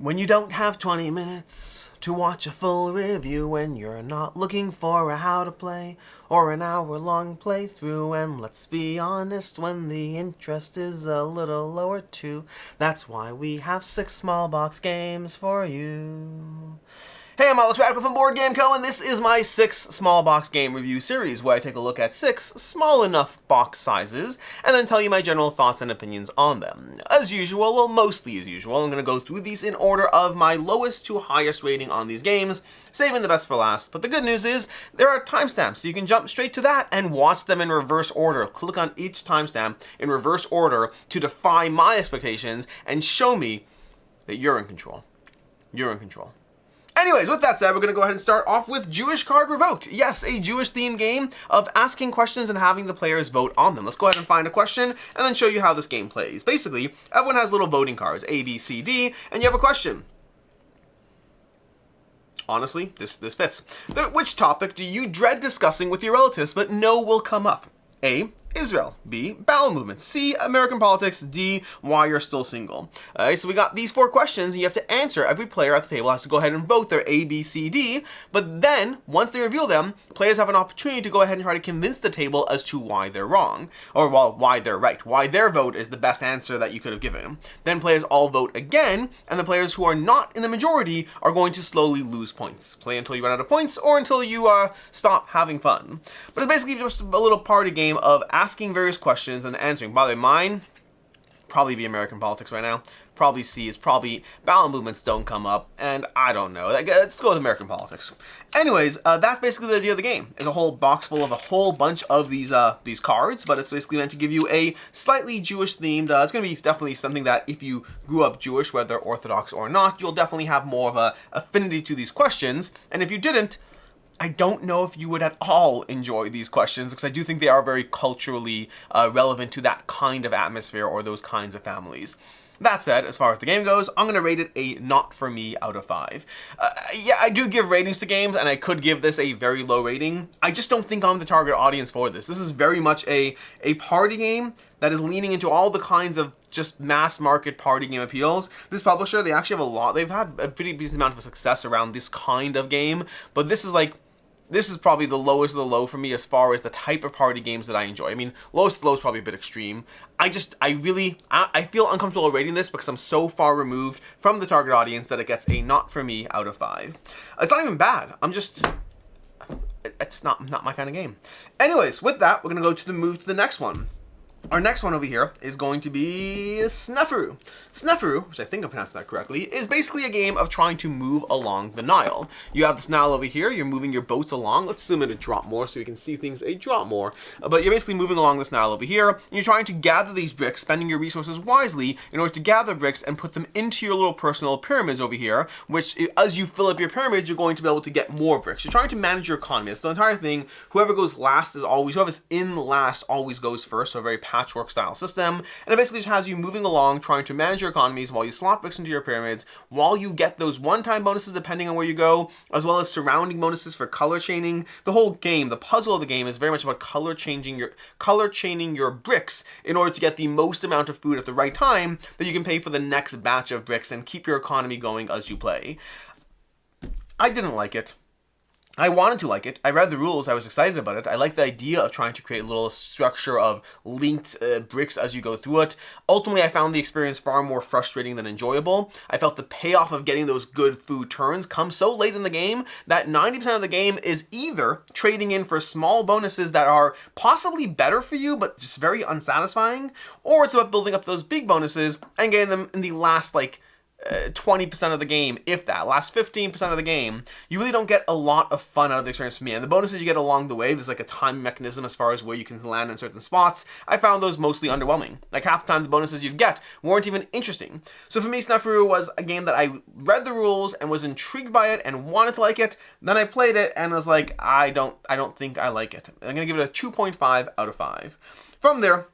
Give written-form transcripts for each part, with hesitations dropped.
When you don't have 20 minutes to watch a full review, when you're not looking for a how to play or an hour-long playthrough, and let's be honest, when the interest is a little lower too, that's why we have 6 small box games for you. Hey, I'm Alex Radical from Board Game Co., and this is my 6 small box game review series, where I take a look at 6 small enough box sizes, and then tell you my general thoughts and opinions on them. As usual, well, mostly as usual, I'm going to go through these in order of my lowest to highest rating on these games, saving the best for last. But the good news is, there are timestamps, so you can jump straight to that and watch them in reverse order. Click on each timestamp in reverse order to defy my expectations and show me that you're in control. You're in control. Anyways, with that said, we're going to go ahead and start off with Jewish Card Revoked. Yes, a Jewish-themed game of asking questions and having the players vote on them. Let's go ahead and find a question and then show you how this game plays. Basically, everyone has little voting cards, A, B, C, D, and you have a question. Honestly, this fits. Which topic do you dread discussing with your relatives but know will come up? A, Israel. B, bowel movements. C, American politics. D, why you're still single. Alright, so we got these 4 questions, and you have to answer. Every player at the table has to go ahead and vote their A, B, C, D, but then, once they reveal them, players have an opportunity to go ahead and try to convince the table as to why they're wrong, or well, why they're right, why their vote is the best answer that you could have given. Then players all vote again, and the players who are not in the majority are going to slowly lose points. Play until you run out of points, or until you stop having fun. But it's basically just a little party game of asking various questions and answering. By the way, mine probably be American politics right now. Probably C is probably bowel movements don't come up, and I don't know. Let's go with American politics. Anyways, that's basically the idea of the game. It's a whole box full of a whole bunch of these cards, but it's basically meant to give you a slightly Jewish themed. It's going to be definitely something that if you grew up Jewish, whether Orthodox or not, you'll definitely have more of a affinity to these questions. And if you didn't, I don't know if you would at all enjoy these questions, because I do think they are very culturally relevant to that kind of atmosphere or those kinds of families. That said, as far as the game goes, I'm going to rate it a not for me out of 5. Yeah, I do give ratings to games, and I could give this a very low rating. I just don't think I'm the target audience for this. This is very much a party game that is leaning into all the kinds of just mass market party game appeals. This publisher, they actually have they've had a pretty decent amount of success around this kind of game, but this is probably the lowest of the low for me as far as the type of party games that I enjoy. I mean, lowest of the low is probably a bit extreme. I feel uncomfortable rating this because I'm so far removed from the target audience that it gets a not for me out of 5. It's not even bad. It's not my kind of game. Anyways, with that, we're going to move to the next one. Our next one over here is going to be Sneferu. Sneferu, which I think I pronounced that correctly, is basically a game of trying to move along the Nile. You have this Nile over here, you're moving your boats along. Let's zoom in a drop more so you can see things a drop more. But you're basically moving along this Nile over here, and you're trying to gather these bricks, spending your resources wisely in order to gather bricks and put them into your little personal pyramids over here, which, as you fill up your pyramids, you're going to be able to get more bricks. You're trying to manage your economy. That's the entire thing. Whoever's in last always goes first, so a very patchwork style system, and it basically just has you moving along trying to manage your economies while you slot bricks into your pyramids, while you get those one-time bonuses depending on where you go, as well as surrounding bonuses for color chaining. The whole game, the puzzle of the game, is very much about color chaining your bricks in order to get the most amount of food at the right time that you can pay for the next batch of bricks and keep your economy going as you play. I didn't like it. I wanted to like it. I read the rules. I was excited about it. I like the idea of trying to create a little structure of linked bricks as you go through it. Ultimately, I found the experience far more frustrating than enjoyable. I felt the payoff of getting those good food turns come so late in the game that 90% of the game is either trading in for small bonuses that are possibly better for you but just very unsatisfying, or it's about building up those big bonuses and getting them in the last 20% of the game, if that. Last 15% of the game, you really don't get a lot of fun out of the experience for me. And the bonuses you get along the way, there's a time mechanism as far as where you can land in certain spots. I found those mostly underwhelming. Half the time the bonuses you'd get weren't even interesting. So for me, Sneferu was a game that I read the rules and was intrigued by it and wanted to like it. Then I played it and was like, I don't think I like it. I'm going to give it a 2.5 out of 5. From there,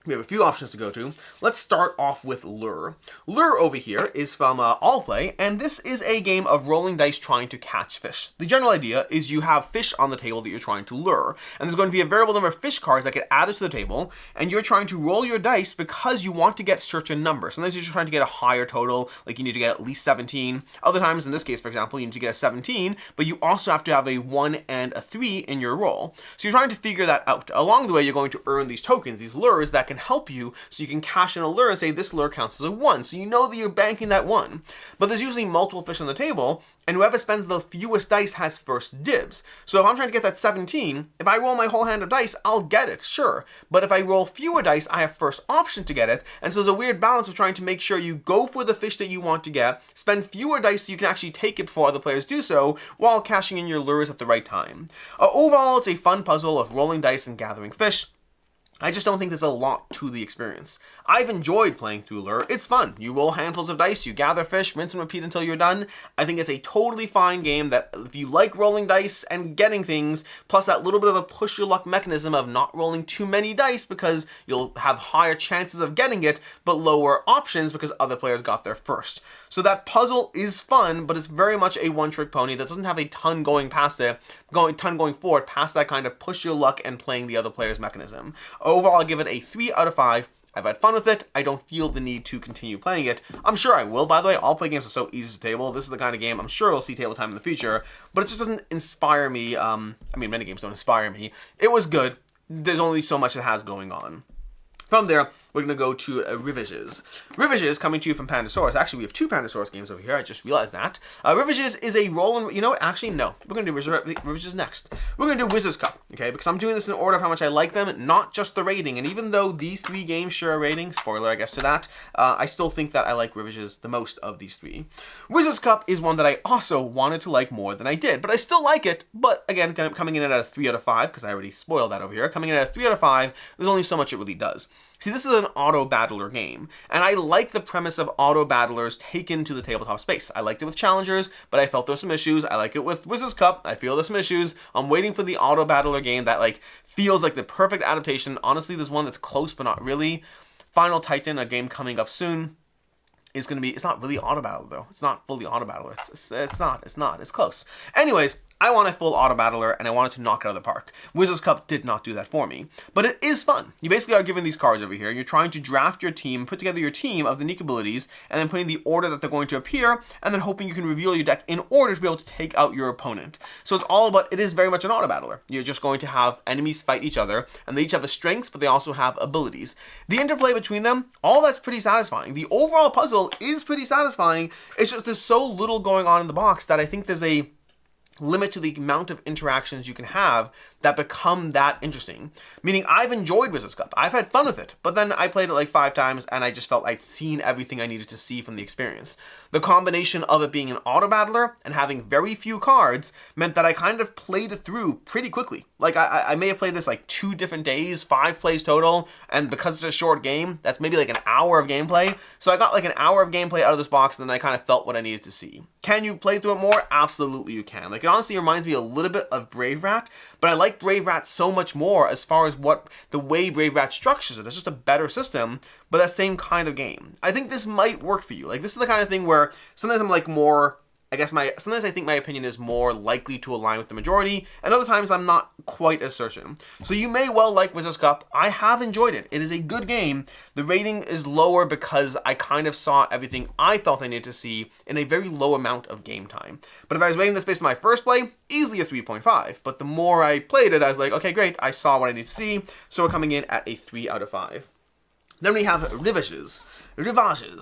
We have a few options to go to. Let's start off with Lure. Lure over here is from All Play, and this is a game of rolling dice trying to catch fish. The general idea is you have fish on the table that you're trying to lure, and there's going to be a variable number of fish cards that get added to the table, and you're trying to roll your dice because you want to get certain numbers. Sometimes you're trying to get a higher total, like you need to get at least 17. Other times, in this case, for example, you need to get a 17, but you also have to have a 1 and a 3 in your roll. So you're trying to figure that out. Along the way, you're going to earn these tokens, these lures that can help you, so you can cash in a lure and say this lure counts as a 1, so you know that you're banking that 1. But there's usually multiple fish on the table, and whoever spends the fewest dice has first dibs. So if I'm trying to get that 17, if I roll my whole hand of dice, I'll get it, sure. But if I roll fewer dice, I have first option to get it, and so there's a weird balance of trying to make sure you go for the fish that you want to get, spend fewer dice so you can actually take it before other players do so, while cashing in your lures at the right time. Overall, it's a fun puzzle of rolling dice and gathering fish. I just don't think there's a lot to the experience. I've enjoyed playing through Lure. It's fun. You roll handfuls of dice, you gather fish, rinse and repeat until you're done. I think it's a totally fine game that if you like rolling dice and getting things, plus that little bit of a push your luck mechanism of not rolling too many dice because you'll have higher chances of getting it, but lower options because other players got there first. So that puzzle is fun, but it's very much a one-trick pony that doesn't have a ton going forward past that kind of push your luck and playing the other player's mechanism. Overall, I give it a 3 out of 5. I've had fun with it. I don't feel the need to continue playing it. I'm sure I will, by the way. All Play games are so easy to table. This is the kind of game I'm sure I'll see table time in the future, but it just doesn't inspire me. I mean, many games don't inspire me. It was good. There's only so much it has going on. From there, we're going to go to Rivages. Rivages, coming to you from Pandasaurus. Actually, we have 2 Pandasaurus games over here. I just realized that. Rivages is a roll and... You know what? Actually, no. We're going to do Rivages next. We're going to do Wizards Cup, okay? Because I'm doing this in order of how much I like them, not just the rating. And even though these 3 games share a rating, spoiler, I guess, to that, I still think that I like Rivages the most of these 3. Wizards Cup is one that I also wanted to like more than I did, but I still like it. But again, kind of coming in at a 3 out of 5, because I already spoiled that over here. Coming in at a 3 out of 5, there's only so much it really does. See, this is an auto-battler game, and I like the premise of auto-battlers taken to the tabletop space. I liked it with Challengers, but I felt there were some issues. I like it with Wizards Cup. I feel there's some issues. I'm waiting for the auto-battler game that, like, feels like the perfect adaptation. Honestly, there's one that's close, but not really. Final Titan, a game coming up soon, is going to be... It's not really auto-battler, though. It's not fully auto-battler. It's not. It's close. Anyways... I want a full auto battler, and I wanted to knock it out of the park. Wizards Cup did not do that for me, but it is fun. You basically are given these cards over here, and you're trying to draft your team, put together your team of the unique abilities, and then putting the order that they're going to appear, and then hoping you can reveal your deck in order to be able to take out your opponent. So it's all about, it is very much an auto battler. You're just going to have enemies fight each other, and they each have strengths, but they also have abilities. The interplay between them, all that's pretty satisfying. The overall puzzle is pretty satisfying. It's just there's so little going on in the box that I think there's a limit to the amount of interactions you can have that become that interesting. Meaning, I've enjoyed Wizards Cup. I've had fun with it, but then I played it like 5 times and I just felt I'd seen everything I needed to see from the experience. The combination of it being an auto battler and having very few cards meant that I kind of played it through pretty quickly. Like, I may have played this like 2 different days, 5 plays total, and because it's a short game, that's maybe like an hour of gameplay. So I got like an hour of gameplay out of this box, and then I kind of felt what I needed to see. Can you play through it more? Absolutely you can. Like, it honestly reminds me a little bit of Brave Rat, but I like Brave Rat so much more as far as the way Brave Rat structures it. It's just a better system, but that same kind of game. I think this might work for you. Like, this is the kind of thing where sometimes I'm like more, sometimes I think my opinion is more likely to align with the majority, and other times I'm not quite as certain. So you may well like Wizards Cup. I have enjoyed it. It is a good game. The rating is lower because I kind of saw everything I felt I needed to see in a very low amount of game time. But if I was rating this based on my first play, easily a 3.5. But the more I played it, I was like, okay, great, I saw what I need to see, so we're coming in at a 3 out of 5. Then we have Rivages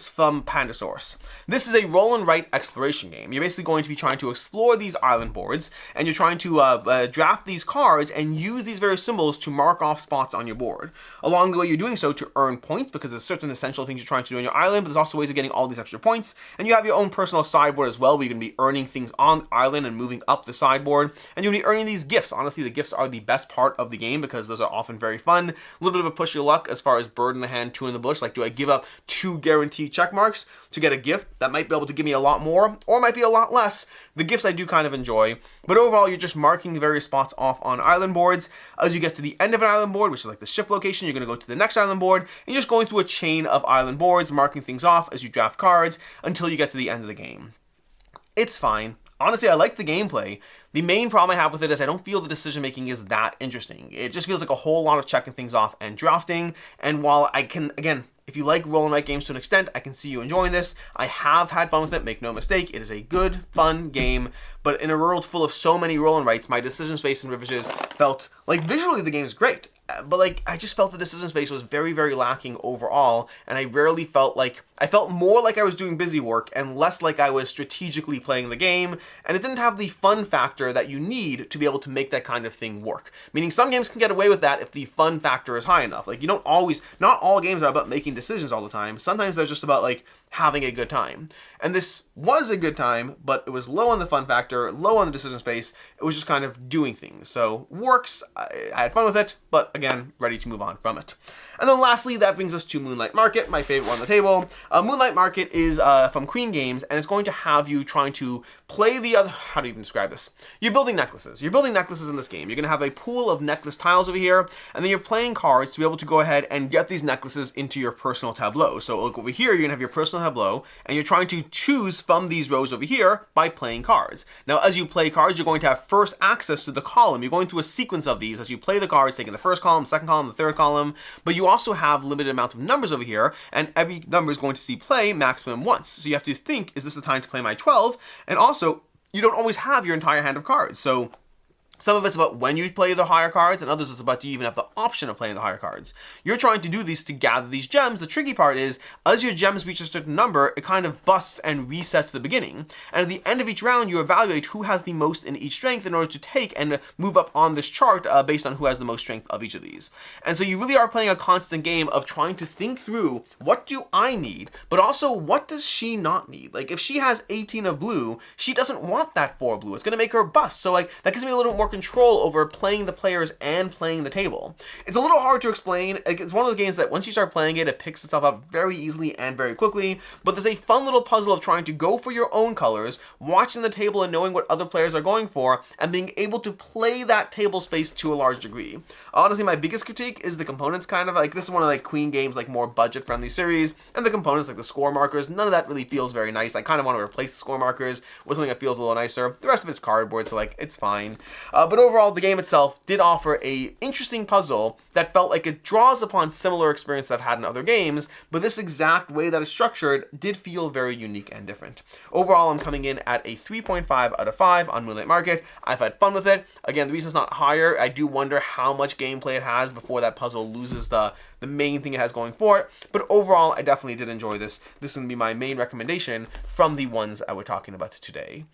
from Pandasaurus. This is a roll and write exploration game. You're basically going to be trying to explore these island boards, and you're trying to draft these cards and use these various symbols to mark off spots on your board. Along the way, you're doing so to earn points, because there's certain essential things you're trying to do on your island, but there's also ways of getting all these extra points. And you have your own personal sideboard as well, where you're going to be earning things on the island and moving up the sideboard. And you're going to be earning these gifts. Honestly, the gifts are the best part of the game, because those are often very fun. A little bit of a push your luck as far as bird in the hand, 2 in the bush. Like, do I give up 2 2 guaranteed check marks to get a gift that might be able to give me a lot more or might be a lot less. The gifts I do kind of enjoy, but overall you're just marking the various spots off on island boards. As you get to the end of an island board, which is like the ship location, you're going to go to the next island board, and you're just going through a chain of island boards, marking things off as you draft cards until you get to the end of the game. It's fine. Honestly, I like the gameplay. The main problem I have with it is I don't feel the decision making is that interesting. It just feels like a whole lot of checking things off and drafting. And while I can, again, if you like roll and write games to an extent, I can see you enjoying this. I have had fun with it, make no mistake. It is a good, fun game. But in a world full of so many roll and writes, my decision space in Rivages felt like visually the game is great. But like, I just felt the decision space was very, very lacking overall. And I rarely felt like, I felt more like I was doing busy work and less like I was strategically playing the game. And it didn't have the fun factor that you need to be able to make that kind of thing work. Meaning some games can get away with that if the fun factor is high enough. Like you don't always, not all games are about making decisions all the time. Sometimes they're just about like having a good time. And this was a good time, but it was low on the fun factor, low on the decision space. It was just kind of doing things. So works, I had fun with it, but again, ready to move on from it. And then lastly, that brings us to Moonlight Market, my favorite one on the table. Moonlight Market is from Queen Games, and it's going to have you trying to play the other, how do you even describe this? You're building necklaces. You're building necklaces in this game. You're going to have a pool of necklace tiles over here, and then you're playing cards to be able to go ahead and get these necklaces into your personal tableau. So look over here, you're going to have your personal tableau, and you're trying to choose from these rows over here by playing cards. Now, as you play cards, you're going to have first access to the column. You're going through a sequence of these as you play the cards, taking the first column, second column, the third column, but you also have limited amount of numbers over here, and every number is going to see play maximum once. So you have to think, is this the time to play my 12? And also, you don't always have your entire hand of cards. So some of it's about when you play the higher cards, and others it's about do you even have the option of playing the higher cards. You're trying to do these to gather these gems. The tricky part is, as your gems reach a certain number, it kind of busts and resets to the beginning. And at the end of each round, you evaluate who has the most in each strength in order to take and move up on this chart based on who has the most strength of each of these. And so you really are playing a constant game of trying to think through, what do I need? But also, what does she not need? Like, if she has 18 of blue, she doesn't want that 4 blue. It's going to make her bust. So, like, that gives me a little bit more control over playing the players and playing the table. It's a little hard to explain. It's one of the games that once you start playing it, it picks itself up very easily and very quickly, but there's a fun little puzzle of trying to go for your own colors, watching the table and knowing what other players are going for, and being able to play that table space to a large degree. Honestly, my biggest critique is the components kind of, like, this is one of like Queen Games, like more budget friendly series, and the components like the score markers, none of that really feels very nice. I kind of want to replace the score markers with something that feels a little nicer. The rest of it's cardboard, so like, it's fine. But overall, the game itself did offer a interesting puzzle that felt like it draws upon similar experience I've had in other games, but this exact way that it's structured did feel very unique and different. Overall, I'm coming in at a 3.5 out of 5 on Moonlight Market. I've had fun with it. Again, the reason it's not higher, I do wonder how much gameplay it has before that puzzle loses the main thing it has going for it. But overall, I definitely did enjoy this. This is going to be my main recommendation from the ones I were talking about today.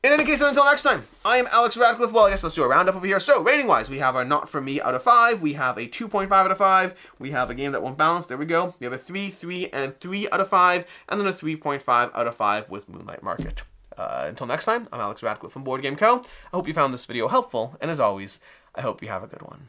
In any case, until next time, I am Alex Radcliffe. Well, I guess let's do a roundup over here. So, rating-wise, we have our Not For Me out of 5. We have a 2.5 out of 5. We have a game that won't balance. There we go. We have a 3, 3, and 3 out of 5. And then a 3.5 out of 5 with Moonlight Market. Until next time, I'm Alex Radcliffe from Board Game Co. I hope you found this video helpful. And as always, I hope you have a good one.